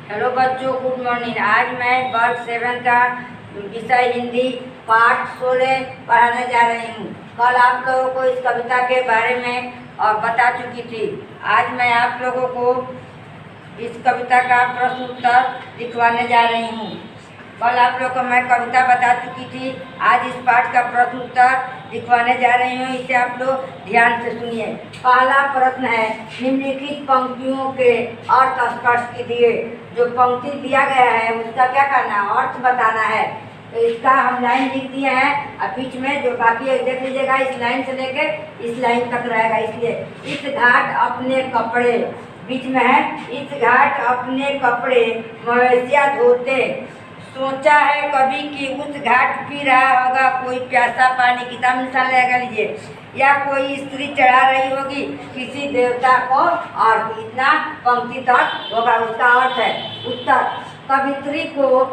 Hello बच्चों, good morning. आज मैं वर्ग 7 का विषय हिंदी पाठ 16 पढ़ाने जा रही हूँ। कल आप लोगों को इस कविता के बारे में बता चुकी थी। आज मैं आप लोगों को इस कविता का प्रश्न उत्तर लिखवाने जा रही हूँ। कल आप लोगों को मैं कविता बता चुकी थी। आज इस पाठ का प्रश्न उत्तर लिखवाने जा रही हूँ। इसे आप लोग ध्यान से सुनिए। पहला प्रश्न है, निम्नलिखित पंक्तियों के अर्थ स्पष्ट कीजिए। जो पंक्ति दिया गया है उसका क्या करना है, अर्थ बताना है। तो इसका हम लाइन लिख दिए हैं और बीच में जो बाकी है देख लीजिएगा, इस लाइन से लेके इस लाइन तक रहेगा। इसलिए इस घाट अपने कपड़े, बीच में है, इस घाट अपने कपड़े मवेशिया धोते, सोचा है कभी कि उस घाट पी रहा होगा कोई प्यासा पानी। किताब निशान लगा लीजिए। या कोई स्त्री चढ़ा रही होगी किसी देवता को अर्घ। इतना पंक्ति तक होगा। उसका अर्थ है उत्तर। कवित्री को,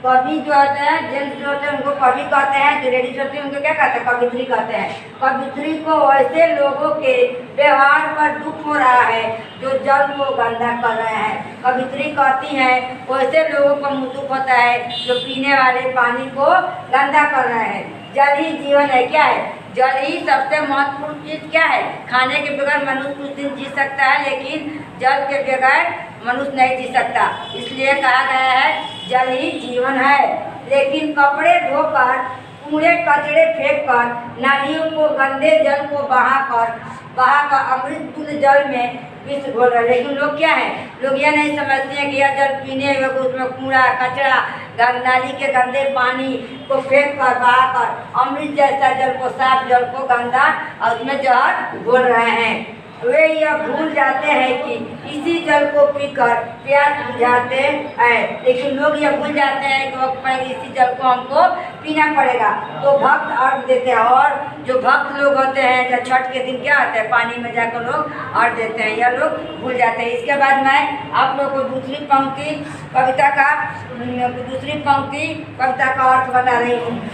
कवि जो होते हैं, जेंट्स जो होते हैं उनको कवि कहते हैं, जो लेडीज होती है उनको क्या कहते हैं, कवित्री कहते हैं। कवित्री को ऐसे लोगों के व्यवहार पर दुख हो रहा है जो जल को गंदा कर रहे हैं। कवित्री कहती हैं वैसे लोगों को दुख होता है जो पीने वाले पानी को गंदा कर रहे हैं। जल ही जीवन है। क्या है? जल ही सबसे महत्वपूर्ण चीज। क्या है? खाने के बगैर मनुष्य कुछ दिन जी सकता है, लेकिन जल के बगैर मनुष्य नहीं जी सकता। इसलिए कहा गया है जल ही जीवन है। लेकिन कपड़े धोकर, कूड़े कचड़े फेंक कर, नालियों को गंदे जल को बहाकर अमृत तुल्य जल में विष घोल रहे। लेकिन लोग क्या है, लोग यह नहीं समझते हैं कि यह जल पीने योग्य, उसमें कूड़ा कचरा, नाली के गंदे पानी को फेंक कर बहाकर अमृत जैसा जल को, साफ जल को गंदा और उसमें जहर घोल रहे हैं। वे यह भूल जाते हैं कि इसी जल को पीकर प्यास बुझाते हैं। लेकिन लोग यह भूल जाते हैं कि इसी जल को हमको पीना पड़ेगा। तो भक्त अर्घ देते हैं। और जो भक्त लोग होते हैं, जब छठ के दिन क्या होता है, पानी में जाकर लोग अर्घ देते हैं। यह लोग भूल जाते हैं। इसके बाद मैं आप लोग को दूसरी पंक्ति कविता का अर्थ बता रही हूँ।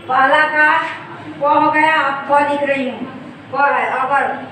पहला का क हो गया, अब क लिख रही हूँ। क है अगर।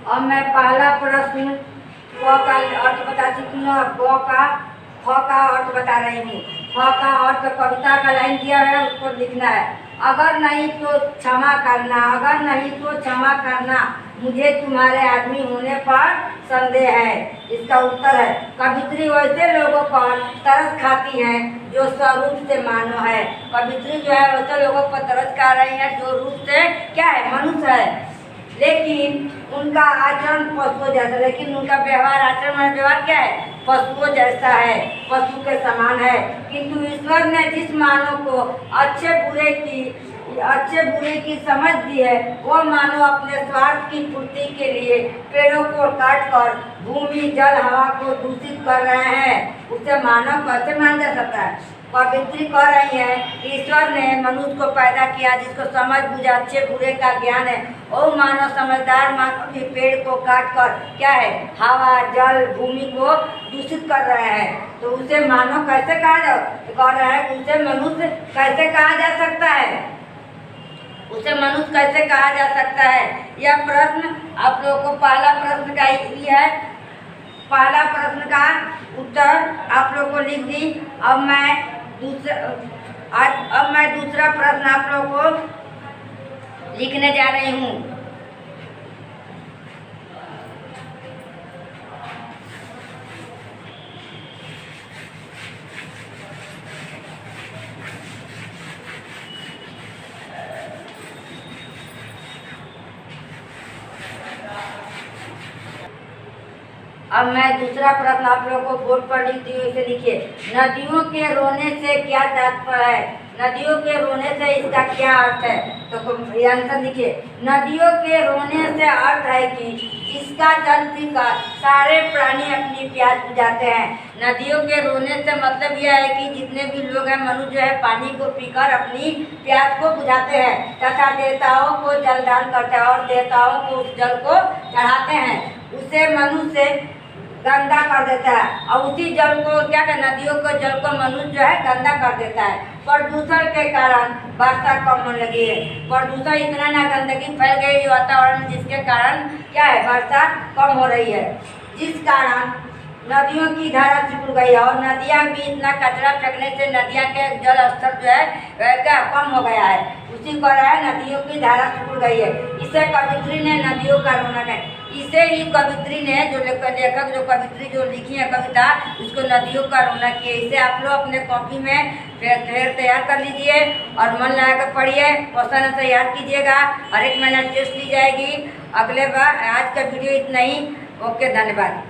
अब मैं पहला प्रश्न क का अर्थ बता चुकी हूँ। अब ग का ख का अर्थ बता रही हूँ। ख का अर्थ कविता का लाइन दिया है, उसको लिखना है। अगर नहीं तो क्षमा करना, अगर नहीं तो क्षमा करना, मुझे तुम्हारे आदमी होने पर संदेह है। इसका उत्तर है कवित्री वैसे लोगों पर तरस खाती हैं जो स्वरूप से मानव है। कवित्री जो है वैसे लोगों पर तरस खा रही है जो रूप से क्या है, मनुष्य है, लेकिन उनका आचरण पशुओं जैसा, लेकिन उनका व्यवहार आचरण व्यवहार क्या है, पशुओं जैसा है, पशु के समान है। किंतु ईश्वर ने जिस मानव को अच्छे बुरे की समझ दी है, वो मानव अपने स्वार्थ की पूर्ति के लिए पेड़ों को काटकर भूमि जल हवा को दूषित कर रहे हैं। उसे मानव कैसे माना जा सकता है। कवित्री कह रही है ईश्वर ने मनुष्य को पैदा किया जिसको समझ बुझ अच्छे बुरे का ज्ञान है, और मानव समझदार मानव भी पेड़ को काट कर क्या है, हवा जल भूमि को दूषित कर रहे हैं। तो उसे मानव कैसे कह रहा है, उसे मनुष्य कैसे कहा जा सकता है, उसे मनुष्य कैसे कहा जा सकता है। यह प्रश्न आप लोगों को पहला प्रश्न का ही है, पहला प्रश्न का उत्तर आप लोगों को लिख दी। अब मैं दूसरा प्रश्न आप लोगों को लिखने जा रही हूँ। अब मैं दूसरा प्रश्न आप लोगों को बोर्ड पर लिख दी हूँ, इसे लिखिए। नदियों के रोने से क्या तात्पर्य है, नदियों के रोने से इसका क्या अर्थ है। तो आंसर लिखिए। नदियों के रोने से अर्थ है कि जिसका जल पीकर सारे प्राणी अपनी प्यास बुझाते हैं। नदियों के रोने से मतलब यह है कि जितने भी लोग हैं मनुष्य जो है पानी को पीकर अपनी प्यास को बुझाते हैं तथा देवताओं को जलदान करते हैं और देवताओं को उस जल को चढ़ाते हैं। उसे मनुष्य गंदा कर देता है और उसी जल को क्या कर, नदियों को जल को मनुष्य जो है गंदा कर देता है। प्रदूषण के कारण वर्षा कम होने लगी है। प्रदूषण इतना ना गंदगी फैल गई वातावरण में जिसके कारण क्या है, वर्षा कम हो रही है, जिस कारण नदियों की धारा सिकुड़ गई है। और नदियाँ भी इतना कचरा फेंकने से नदियाँ के जल स्तर जो है क्या कम हो गया है। उसी को रहा है नदियों की धारा सिकुड़ गई है। इसे कवित्री ने नदियों का रोना कहा। इसे ही कवित्री ने जो लेखक जो कवित्री जो लिखी है कविता उसको नदियों का रोना किया। इसे आप लोग अपने कॉपी में फिर तैयार कर लीजिए और मन लगा कर पढ़िए, क्वेश्चन से याद कीजिएगा। हर एक महीना टेस्ट ली जाएगी। अगले बार आज का वीडियो इतना ही। ओके, धन्यवाद।